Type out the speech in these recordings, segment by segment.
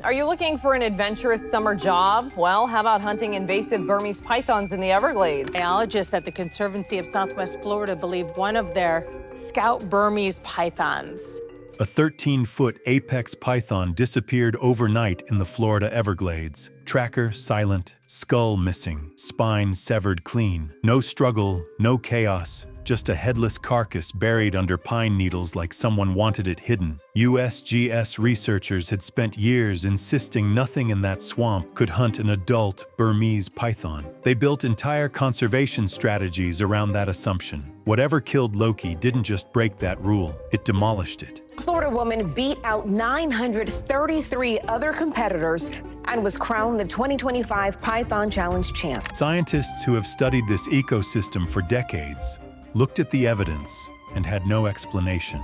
Are you looking for an adventurous summer job? Well, how about hunting invasive Burmese pythons in the Everglades? Biologists at the Conservancy of Southwest Florida believe one of their scout Burmese pythons. A 13-foot apex python disappeared overnight in the Florida Everglades. Tracker silent, skull missing, spine severed clean. No struggle, no chaos, just a headless carcass buried under pine needles like someone wanted it hidden. USGS researchers had spent years insisting nothing in that swamp could hunt an adult Burmese python. They built entire conservation strategies around that assumption. Whatever killed Loki didn't just break that rule, it demolished it. A Florida woman beat out 933 other competitors and was crowned the 2025 Python Challenge champ. Scientists who have studied this ecosystem for decades looked at the evidence and had no explanation.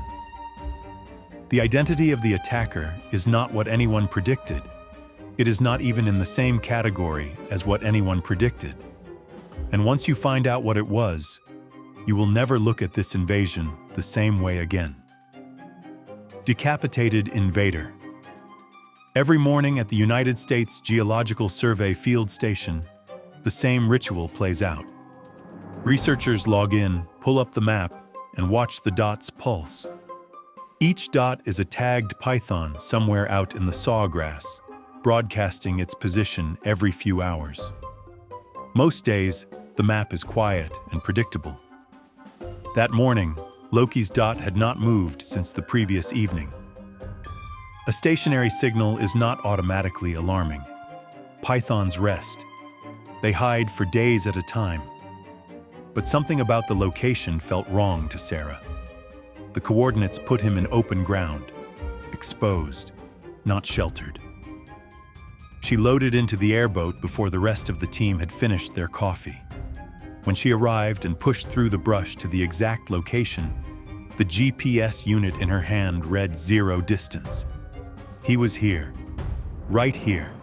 The identity of the attacker is not what anyone predicted. It is not even in the same category as what anyone predicted. And once you find out what it was, you will never look at this invasion the same way again. Decapitated invader. Every morning at the United States Geological Survey field station, the same ritual plays out. Researchers log in, pull up the map, and watch the dots pulse. Each dot is a tagged python somewhere out in the sawgrass, broadcasting its position every few hours. Most days, the map is quiet and predictable. That morning, Loki's dot had not moved since the previous evening. A stationary signal is not automatically alarming. Pythons rest. They hide for days at a time. But something about the location felt wrong to Sarah. The coordinates put him in open ground, exposed, not sheltered. She loaded into the airboat before the rest of the team had finished their coffee. When she arrived and pushed through the brush to the exact location, the GPS unit in her hand read 0 distance. He was here, right here,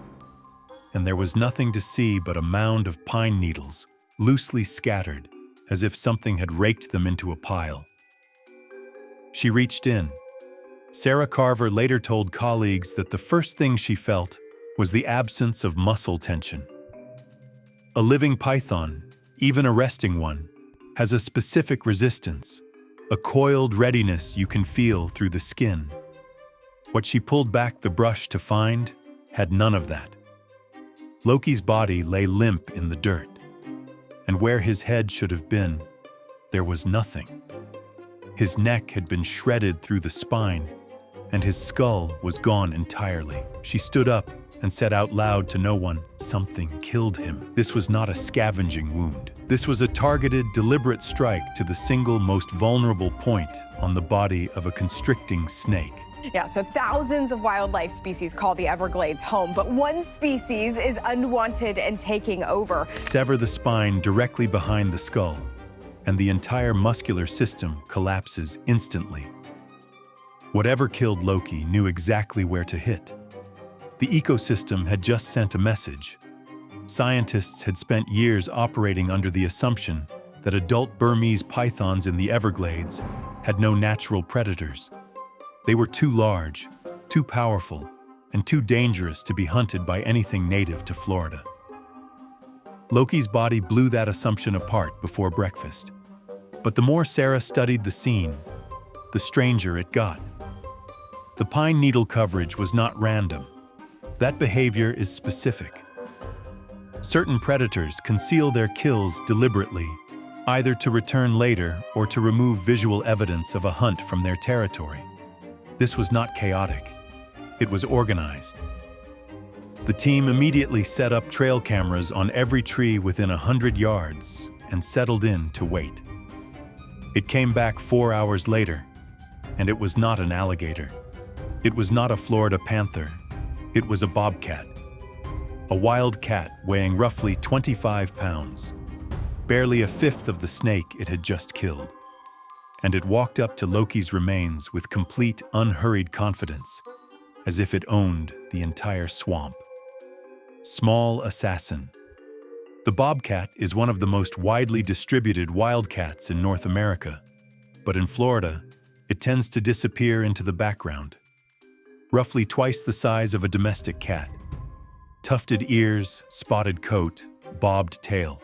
and there was nothing to see but a mound of pine needles, loosely scattered, as if something had raked them into a pile. She reached in. Sarah Carver later told colleagues that the first thing she felt was the absence of muscle tension. A living python, even a resting one, has a specific resistance, a coiled readiness you can feel through the skin. What she pulled back the brush to find had none of that. Loki's body lay limp in the dirt, and where his head should have been, there was nothing. His neck had been shredded through the spine, and his skull was gone entirely. She stood up and said out loud to no one, "Something killed him." This was not a scavenging wound. This was a targeted, deliberate strike to the single most vulnerable point on the body of a constricting snake. Yeah, so thousands of wildlife species call the Everglades home, but one species is unwanted and taking over. Sever the spine directly behind the skull, and the entire muscular system collapses instantly. Whatever killed Loki knew exactly where to hit. The ecosystem had just sent a message. Scientists had spent years operating under the assumption that adult Burmese pythons in the Everglades had no natural predators. They were too large, too powerful, and too dangerous to be hunted by anything native to Florida. Loki's body blew that assumption apart before breakfast. But the more Sarah studied the scene, the stranger it got. The pine needle coverage was not random. That behavior is specific. Certain predators conceal their kills deliberately, either to return later or to remove visual evidence of a hunt from their territory. This was not chaotic. It was organized. The team immediately set up trail cameras on every tree within 100 yards and settled in to wait. It came back 4 hours later, and it was not an alligator. It was not a Florida panther. It was a bobcat. A wild cat weighing roughly 25 pounds, barely a fifth of the snake it had just killed. And it walked up to Loki's remains with complete, unhurried confidence, as if it owned the entire swamp. Small assassin. The bobcat is one of the most widely distributed wildcats in North America, but in Florida, it tends to disappear into the background. roughly twice the size of a domestic cat. Tufted ears, spotted coat, bobbed tail.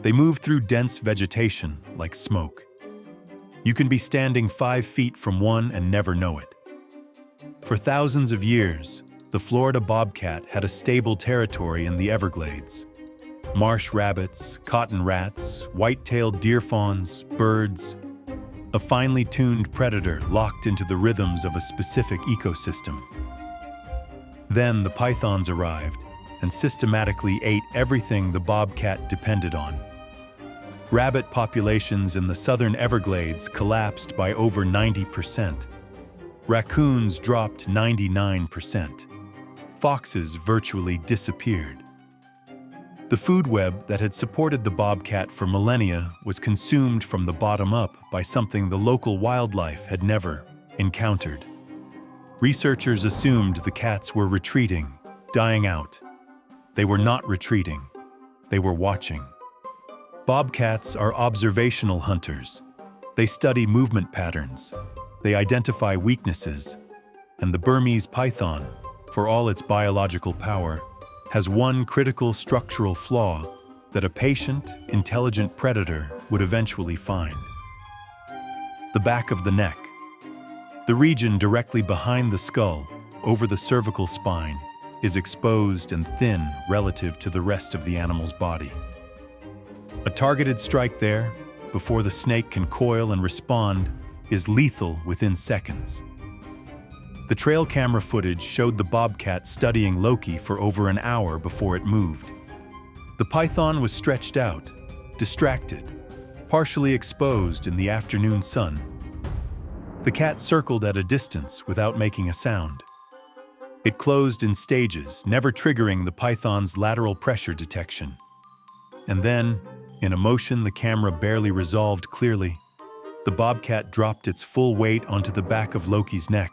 They move through dense vegetation like smoke. You can be standing 5 feet from one and never know it. For thousands of years, the Florida bobcat had a stable territory in the Everglades. Marsh rabbits, cotton rats, white-tailed deer fawns, birds, a finely tuned predator locked into the rhythms of a specific ecosystem. Then the pythons arrived and systematically ate everything the bobcat depended on. Rabbit populations in the southern Everglades collapsed by over 90%. Raccoons dropped 99%. Foxes virtually disappeared. The food web that had supported the bobcat for millennia was consumed from the bottom up by something the local wildlife had never encountered. Researchers assumed the cats were retreating, dying out. They were not retreating. They were watching. Bobcats are observational hunters. They study movement patterns. They identify weaknesses. And the Burmese python, for all its biological power, has one critical structural flaw that a patient, intelligent predator would eventually find. The back of the neck. The region directly behind the skull, over the cervical spine, is exposed and thin relative to the rest of the animal's body. A targeted strike there, before the snake can coil and respond, is lethal within seconds. The trail camera footage showed the bobcat studying Loki for over an hour before it moved. The python was stretched out, distracted, partially exposed in the afternoon sun. The cat circled at a distance without making a sound. It closed in stages, never triggering the python's lateral pressure detection. And then, in a motion the camera barely resolved clearly, the bobcat dropped its full weight onto the back of Loki's neck,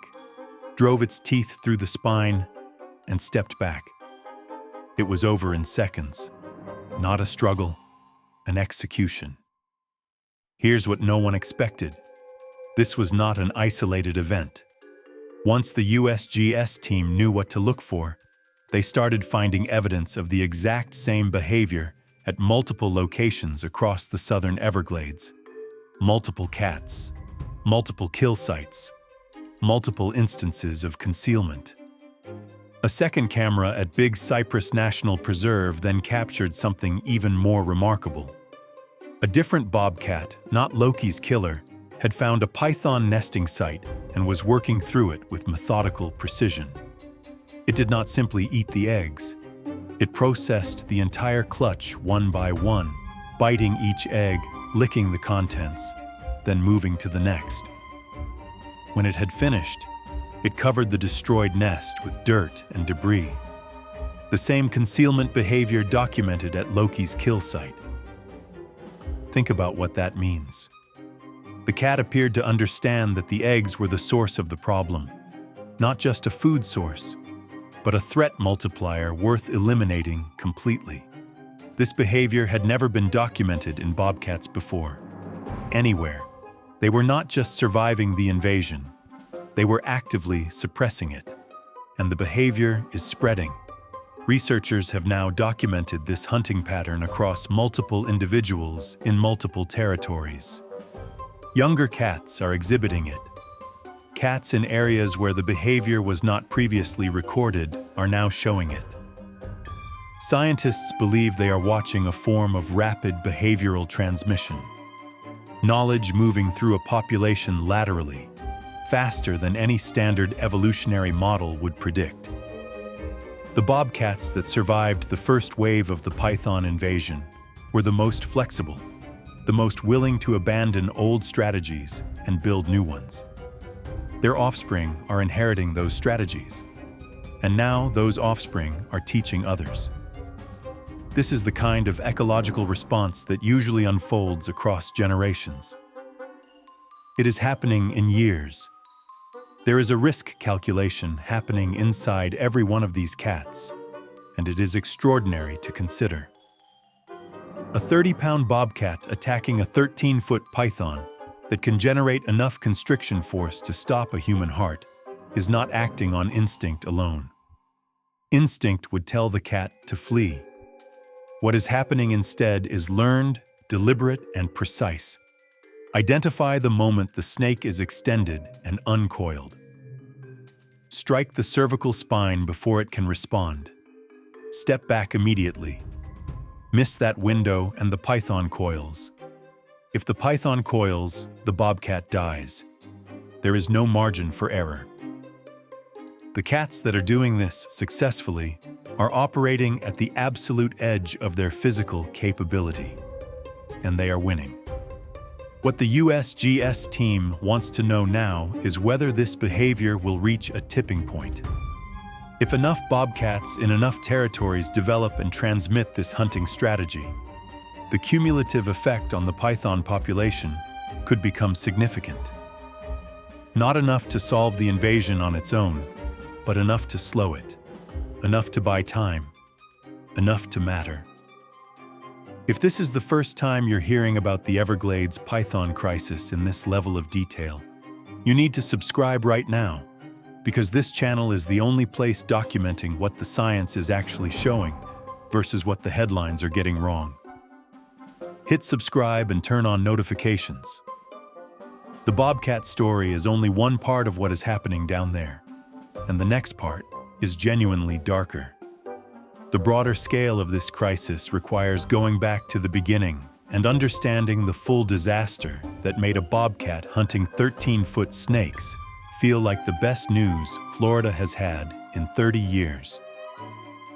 drove its teeth through the spine, and stepped back. It was over in seconds. Not a struggle, an execution. Here's what no one expected. This was not an isolated event. Once the USGS team knew what to look for, they started finding evidence of the exact same behavior at multiple locations across the southern Everglades. Multiple cats, multiple kill sites, multiple instances of concealment. A second camera at Big Cypress National Preserve then captured something even more remarkable. A different bobcat, not Loki's killer, had found a python nesting site and was working through it with methodical precision. It did not simply eat the eggs. It processed the entire clutch one by one, biting each egg, licking the contents, then moving to the next. When it had finished, it covered the destroyed nest with dirt and debris. The same concealment behavior documented at Loki's kill site. Think about what that means. The cat appeared to understand that the eggs were the source of the problem, not just a food source, but a threat multiplier worth eliminating completely. This behavior had never been documented in bobcats before. Anywhere. They were not just surviving the invasion, they were actively suppressing it. And the behavior is spreading. Researchers have now documented this hunting pattern across multiple individuals in multiple territories. Younger cats are exhibiting it. Cats in areas where the behavior was not previously recorded are now showing it. Scientists believe they are watching a form of rapid behavioral transmission. Knowledge moving through a population laterally, faster than any standard evolutionary model would predict. The bobcats that survived the first wave of the python invasion were the most flexible, the most willing to abandon old strategies and build new ones. Their offspring are inheriting those strategies, and now those offspring are teaching others. This is the kind of ecological response that usually unfolds across generations. It is happening in years. There is a risk calculation happening inside every one of these cats, and it is extraordinary to consider. A 30-pound bobcat attacking a 13-foot python that can generate enough constriction force to stop a human heart is not acting on instinct alone. Instinct would tell the cat to flee. What is happening instead is learned, deliberate, and precise. Identify the moment the snake is extended and uncoiled. Strike the cervical spine before it can respond. Step back immediately. Miss that window and the python coils. If the python coils, the bobcat dies. There is no margin for error. The cats that are doing this successfully are operating at the absolute edge of their physical capability, and they are winning. What the USGS team wants to know now is whether this behavior will reach a tipping point. If enough bobcats in enough territories develop and transmit this hunting strategy, the cumulative effect on the python population could become significant. Not enough to solve the invasion on its own, but enough to slow it, enough to buy time, enough to matter. If this is the first time you're hearing about the Everglades python crisis in this level of detail, you need to subscribe right now, because this channel is the only place documenting what the science is actually showing versus what the headlines are getting wrong. Hit subscribe and turn on notifications. The bobcat story is only one part of what is happening down there, and the next part is genuinely darker. The broader scale of this crisis requires going back to the beginning and understanding the full disaster that made a bobcat hunting 13-foot snakes feel like the best news Florida has had in 30 years.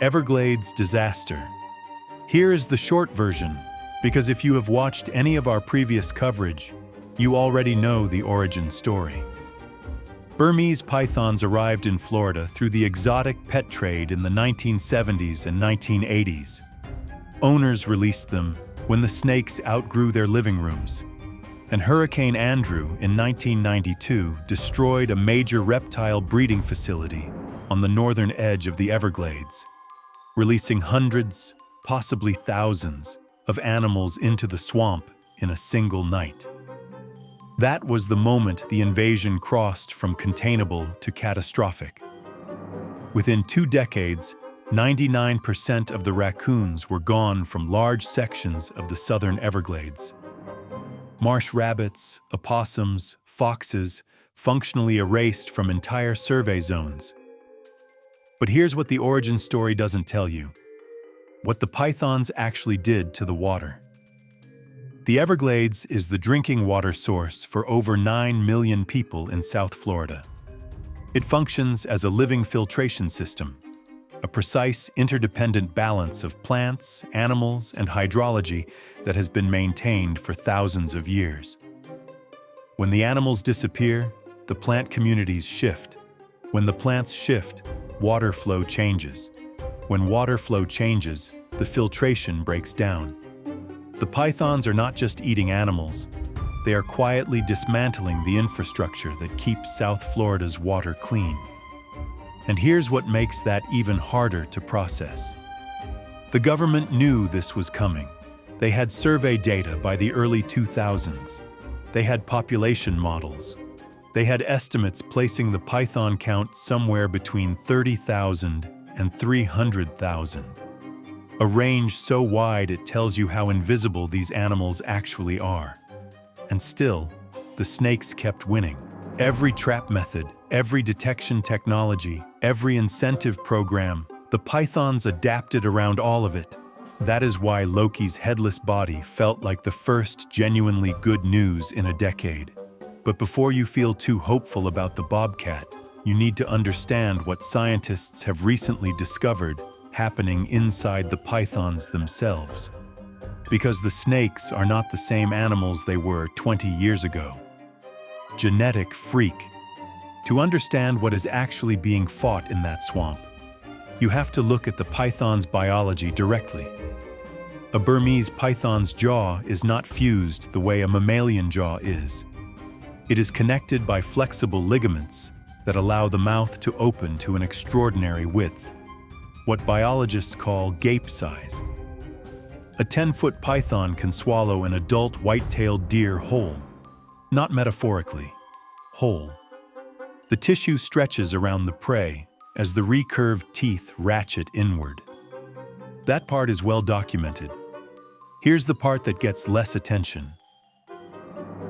Everglades disaster. Here is the short version, because if you have watched any of our previous coverage, you already know the origin story. Burmese pythons arrived in Florida through the exotic pet trade in the 1970s and 1980s. Owners released them when the snakes outgrew their living rooms, and Hurricane Andrew in 1992 destroyed a major reptile breeding facility on the northern edge of the Everglades, releasing hundreds, possibly thousands, of animals into the swamp in a single night. That was the moment the invasion crossed from containable to catastrophic. Within 2 decades, 99% of the raccoons were gone from large sections of the southern Everglades. Marsh rabbits, opossums, foxes functionally erased from entire survey zones. But here's what the origin story doesn't tell you: what the pythons actually did to the water. The Everglades is the drinking water source for over 9 million people in South Florida. It functions as a living filtration system, a precise interdependent balance of plants, animals, and hydrology that has been maintained for thousands of years. When the animals disappear, the plant communities shift. When the plants shift, water flow changes. When water flow changes, the filtration breaks down. The pythons are not just eating animals, they are quietly dismantling the infrastructure that keeps South Florida's water clean. And here's what makes that even harder to process. The government knew this was coming. They had survey data by the early 2000s. They had population models. They had estimates placing the python count somewhere between 30,000 and 300,000. A range so wide it tells you how invisible these animals actually are. And still, the snakes kept winning. Every trap method, every detection technology, every incentive program, the pythons adapted around all of it. That is why Loki's headless body felt like the first genuinely good news in a decade. But before you feel too hopeful about the bobcat, you need to understand what scientists have recently discovered happening inside the pythons themselves. Because the snakes are not the same animals they were 20 years ago. Genetic freak. To understand what is actually being fought in that swamp, you have to look at the python's biology directly. A Burmese python's jaw is not fused the way a mammalian jaw is. It is connected by flexible ligaments that allow the mouth to open to an extraordinary width, what biologists call gape size. A 10-foot python can swallow an adult white-tailed deer whole, not metaphorically, whole. The tissue stretches around the prey as the recurved teeth ratchet inward. That part is well documented. Here's the part that gets less attention.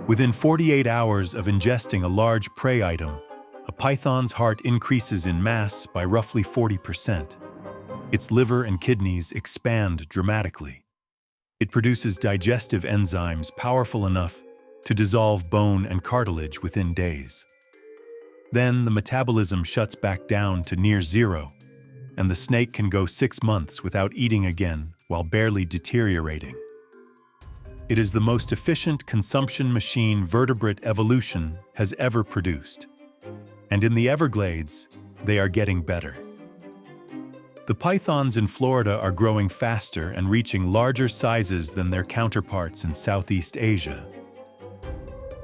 Within 48 hours of ingesting a large prey item, a python's heart increases in mass by roughly 40%. Its liver and kidneys expand dramatically. It produces digestive enzymes powerful enough to dissolve bone and cartilage within days. Then the metabolism shuts back down to near zero, and the snake can go 6 months without eating again while barely deteriorating. It is the most efficient consumption machine vertebrate evolution has ever produced. And in the Everglades, they are getting better. The pythons in Florida are growing faster and reaching larger sizes than their counterparts in Southeast Asia.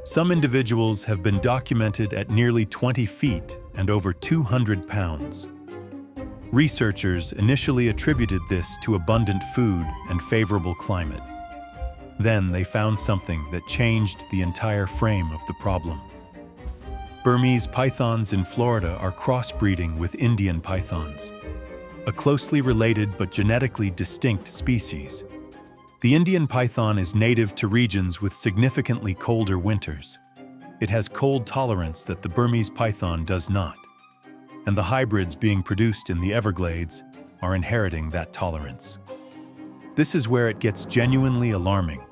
Some individuals have been documented at nearly 20 feet and over 200 pounds. Researchers initially attributed this to abundant food and favorable climate. Then they found something that changed the entire frame of the problem. Burmese pythons in Florida are crossbreeding with Indian pythons, a closely related but genetically distinct species. The Indian python is native to regions with significantly colder winters. It has cold tolerance that the Burmese python does not, and the hybrids being produced in the Everglades are inheriting that tolerance. This is where it gets genuinely alarming.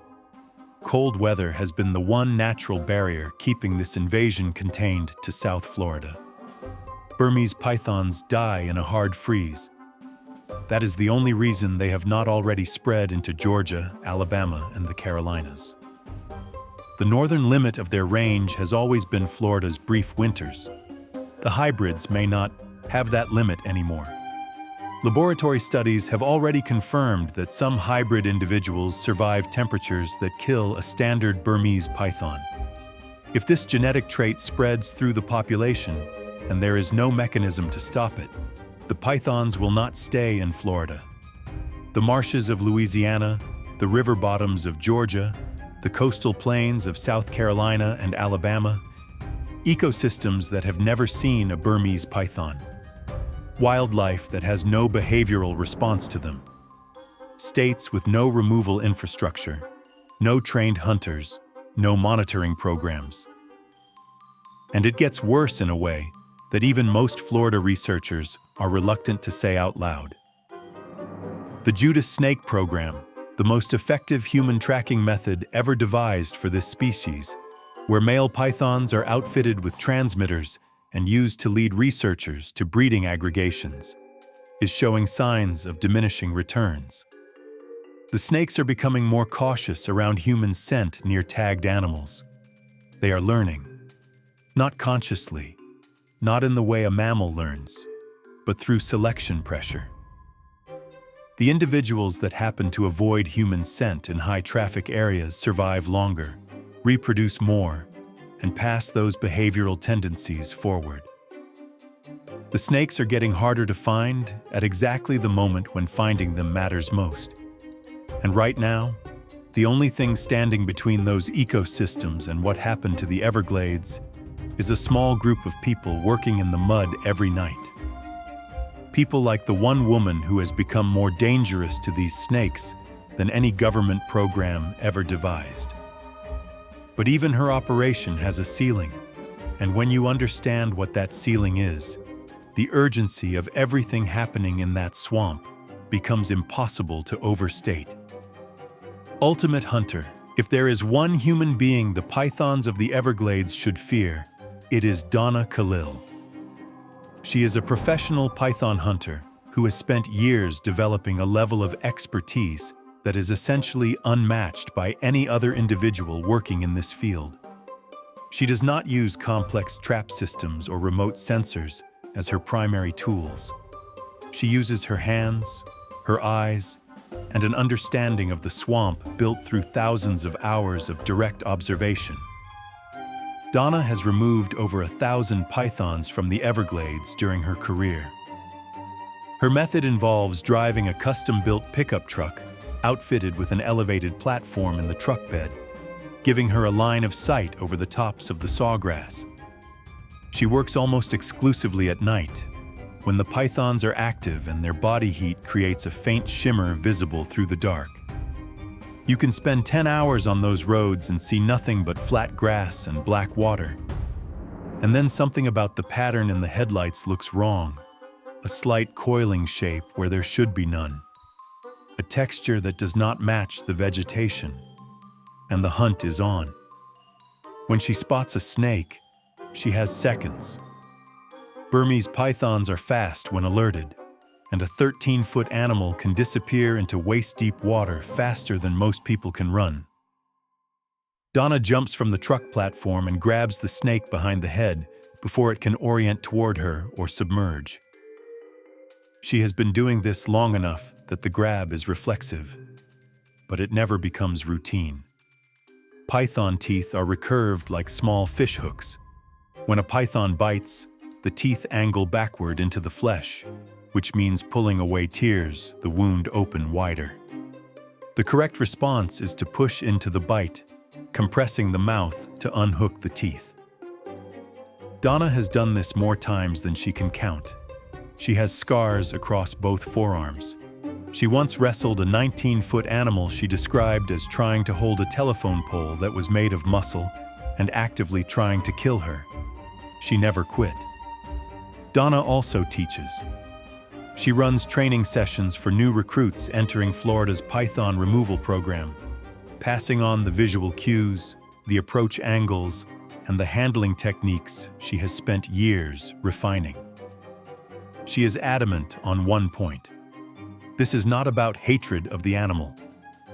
Cold weather has been the one natural barrier keeping this invasion contained to South Florida. Burmese pythons die in a hard freeze. That is the only reason they have not already spread into Georgia, Alabama, and the Carolinas. The northern limit of their range has always been Florida's brief winters. The hybrids may not have that limit anymore. Laboratory studies have already confirmed that some hybrid individuals survive temperatures that kill a standard Burmese python. If this genetic trait spreads through the population, and there is no mechanism to stop it, the pythons will not stay in Florida. The marshes of Louisiana, the river bottoms of Georgia, the coastal plains of South Carolina and Alabama, ecosystems that have never seen a Burmese python, wildlife that has no behavioral response to them, states with no removal infrastructure, no trained hunters, no monitoring programs. And it gets worse in a way that even most Florida researchers are reluctant to say out loud. The Judas snake program, the most effective human tracking method ever devised for this species, where male pythons are outfitted with transmitters and used to lead researchers to breeding aggregations, is showing signs of diminishing returns. The snakes are becoming more cautious around human scent near tagged animals. They are learning, not consciously, not in the way a mammal learns, but through selection pressure. The individuals that happen to avoid human scent in high-traffic areas survive longer, reproduce more, and pass those behavioral tendencies forward. The snakes are getting harder to find at exactly the moment when finding them matters most. And right now, the only thing standing between those ecosystems and what happened to the Everglades is a small group of people working in the mud every night. People like the one woman who has become more dangerous to these snakes than any government program ever devised. But even her operation has a ceiling, and when you understand what that ceiling is, the urgency of everything happening in that swamp becomes impossible to overstate. Ultimate hunter, if there is one human being the pythons of the Everglades should fear, it is Donna Khalil. She is a professional python hunter who has spent years developing a level of expertise that is essentially unmatched by any other individual working in this field. She does not use complex trap systems or remote sensors as her primary tools. She uses her hands, her eyes, and an understanding of the swamp built through thousands of hours of direct observation. Donna has removed over 1,000 pythons from the Everglades during her career. Her method involves driving a custom-built pickup truck outfitted with an elevated platform in the truck bed, giving her a line of sight over the tops of the sawgrass. She works almost exclusively at night, when the pythons are active and their body heat creates a faint shimmer visible through the dark. You can spend 10 hours on those roads and see nothing but flat grass and black water. And then something about the pattern in the headlights looks wrong. A slight coiling shape where there should be none. A texture that does not match the vegetation. And the hunt is on. When she spots a snake, she has seconds. Burmese pythons are fast when alerted, and a 13-foot animal can disappear into waist-deep water faster than most people can run. Donna jumps from the truck platform and grabs the snake behind the head before it can orient toward her or submerge. She has been doing this long enough that the grab is reflexive, but it never becomes routine. Python teeth are recurved like small fish hooks. When a python bites, the teeth angle backward into the flesh, which means pulling away tears the wound open wider. The correct response is to push into the bite, compressing the mouth to unhook the teeth. Donna has done this more times than she can count. She has scars across both forearms. She once wrestled a 19-foot animal she described as trying to hold a telephone pole that was made of muscle and actively trying to kill her. She never quit. Donna also teaches. She runs training sessions for new recruits entering Florida's python removal program, passing on the visual cues, the approach angles, and the handling techniques she has spent years refining. She is adamant on one point. This is not about hatred of the animal.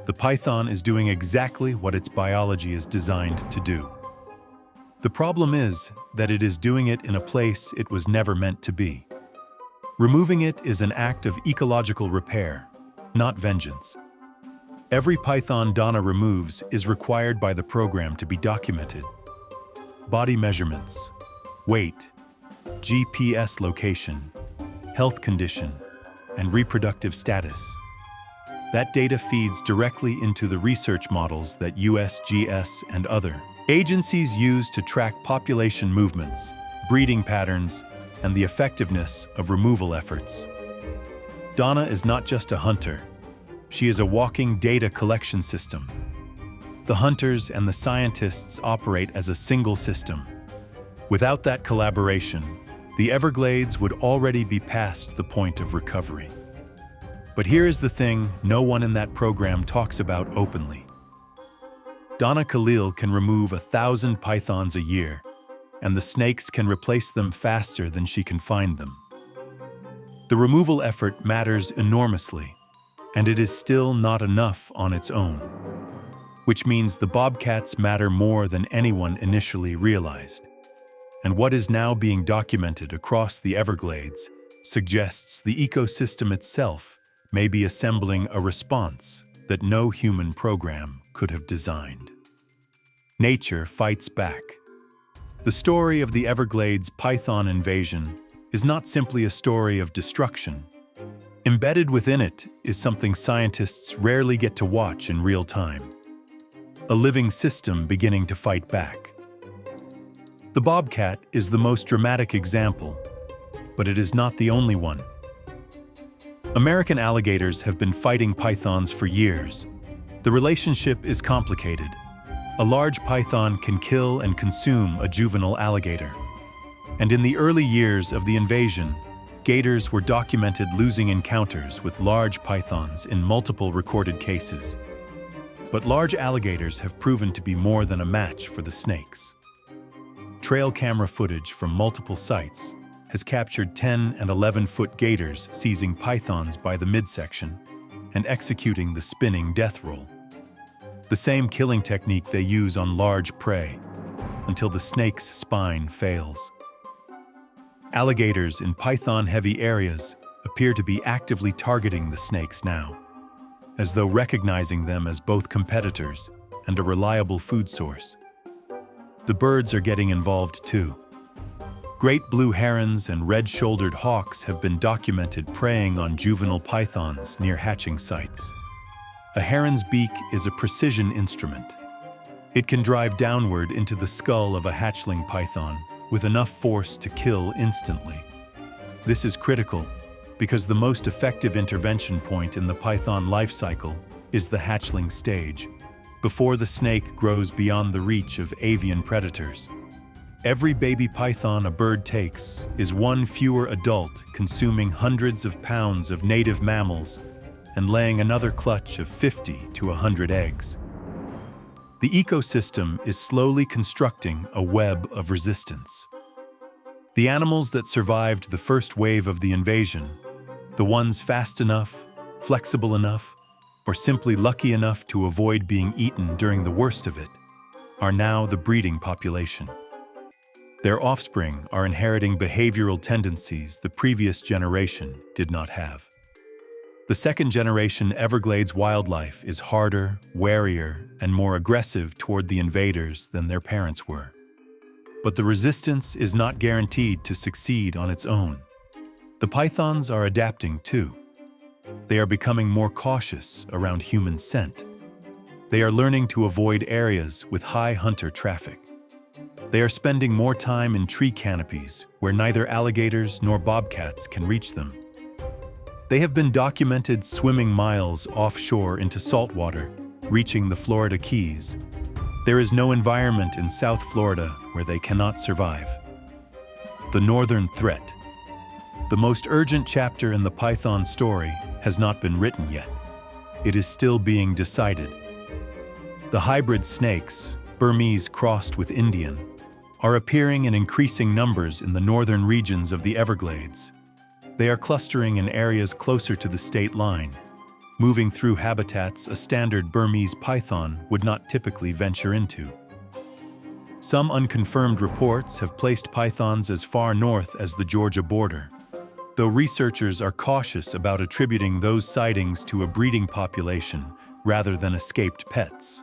The python is doing exactly what its biology is designed to do. The problem is that it is doing it in a place it was never meant to be. Removing it is an act of ecological repair, not vengeance. Every python Donna removes is required by the program to be documented. Body measurements, weight, GPS location, health condition, and reproductive status. That data feeds directly into the research models that USGS and other agencies use to track population movements, breeding patterns, and the effectiveness of removal efforts. Donna is not just a hunter. She is a walking data collection system. The hunters and the scientists operate as a single system. Without that collaboration, the Everglades would already be past the point of recovery. But here is the thing no one in that program talks about openly. Donna Khalil can remove 1,000 pythons a year, and the snakes can replace them faster than she can find them. The removal effort matters enormously, and it is still not enough on its own, which means the bobcats matter more than anyone initially realized. And what is now being documented across the Everglades suggests the ecosystem itself may be assembling a response that no human program could have designed. Nature fights back. The story of the Everglades python invasion is not simply a story of destruction. Embedded within it is something scientists rarely get to watch in real time. A living system beginning to fight back. The bobcat is the most dramatic example, but it is not the only one. American alligators have been fighting pythons for years. The relationship is complicated. A large python can kill and consume a juvenile alligator. And in the early years of the invasion, gators were documented losing encounters with large pythons in multiple recorded cases. But large alligators have proven to be more than a match for the snakes. Trail camera footage from multiple sites has captured 10 and 11-foot gators seizing pythons by the midsection and executing the spinning death roll. The same killing technique they use on large prey, until the snake's spine fails. Alligators in python-heavy areas appear to be actively targeting the snakes now, as though recognizing them as both competitors and a reliable food source. The birds are getting involved too. Great blue herons and red-shouldered hawks have been documented preying on juvenile pythons near hatching sites. A heron's beak is a precision instrument. It can drive downward into the skull of a hatchling python with enough force to kill instantly. This is critical because the most effective intervention point in the python life cycle is the hatchling stage, before the snake grows beyond the reach of avian predators. Every baby python a bird takes is one fewer adult consuming hundreds of pounds of native mammals and laying another clutch of 50 to 100 eggs. The ecosystem is slowly constructing a web of resistance. The animals that survived the first wave of the invasion, the ones fast enough, flexible enough, or simply lucky enough to avoid being eaten during the worst of it, are now the breeding population. Their offspring are inheriting behavioral tendencies the previous generation did not have. The second generation Everglades wildlife is harder, warier, and more aggressive toward the invaders than their parents were. But the resistance is not guaranteed to succeed on its own. The pythons are adapting too. They are becoming more cautious around human scent. They are learning to avoid areas with high hunter traffic. They are spending more time in tree canopies where neither alligators nor bobcats can reach them. They have been documented swimming miles offshore into saltwater, reaching the Florida Keys. There is no environment in South Florida where they cannot survive. The northern threat. The most urgent chapter in the python story has not been written yet. It is still being decided. The hybrid snakes, Burmese crossed with Indian, are appearing in increasing numbers in the northern regions of the Everglades. They are clustering in areas closer to the state line, moving through habitats a standard Burmese python would not typically venture into. Some unconfirmed reports have placed pythons as far north as the Georgia border, though researchers are cautious about attributing those sightings to a breeding population rather than escaped pets.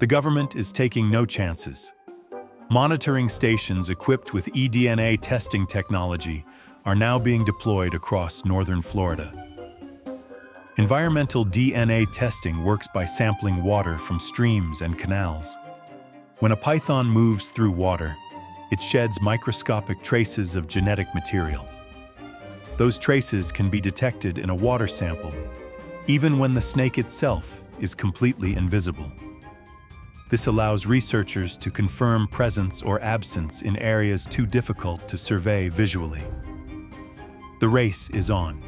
The government is taking no chances. Monitoring stations equipped with eDNA testing technology are now being deployed across northern Florida. Environmental DNA testing works by sampling water from streams and canals. When a python moves through water, it sheds microscopic traces of genetic material. Those traces can be detected in a water sample, even when the snake itself is completely invisible. This allows researchers to confirm presence or absence in areas too difficult to survey visually. The race is on.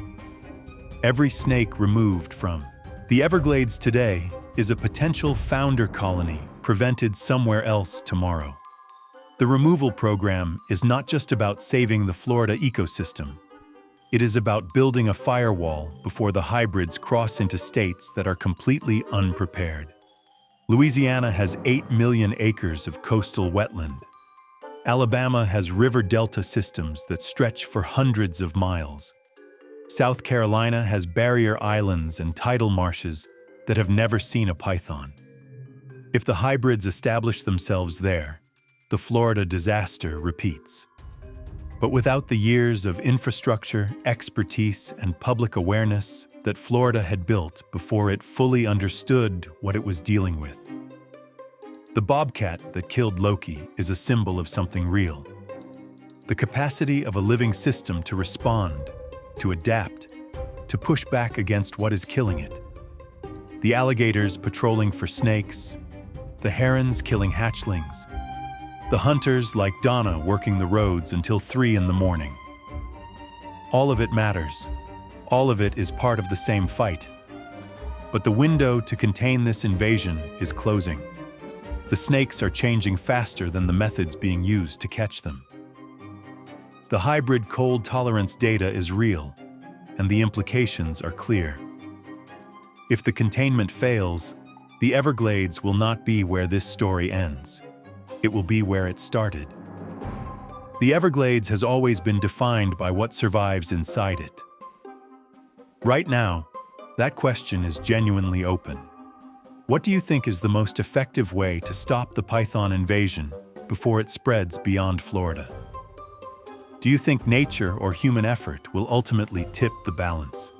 Every snake removed from the Everglades today is a potential founder colony prevented somewhere else tomorrow. The removal program is not just about saving the Florida ecosystem. It is about building a firewall before the hybrids cross into states that are completely unprepared. Louisiana has 8 million acres of coastal wetland. Alabama has river delta systems that stretch for hundreds of miles. South Carolina has barrier islands and tidal marshes that have never seen a python. If the hybrids establish themselves there, the Florida disaster repeats. But without the years of infrastructure, expertise, and public awareness that Florida had built before it fully understood what it was dealing with. The bobcat that killed Loki is a symbol of something real. The capacity of a living system to respond, to adapt, to push back against what is killing it. The alligators patrolling for snakes, the herons killing hatchlings, the hunters like Donna working the roads until 3 in the morning. All of it matters. All of it is part of the same fight. But the window to contain this invasion is closing. The snakes are changing faster than the methods being used to catch them. The hybrid cold tolerance data is real, and the implications are clear. If the containment fails, the Everglades will not be where this story ends. It will be where it started. The Everglades has always been defined by what survives inside it. Right now, that question is genuinely open. What do you think is the most effective way to stop the python invasion before it spreads beyond Florida? Do you think nature or human effort will ultimately tip the balance?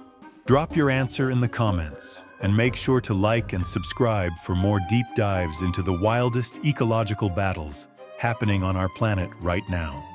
Drop your answer in the comments and make sure to like and subscribe for more deep dives into the wildest ecological battles happening on our planet right now.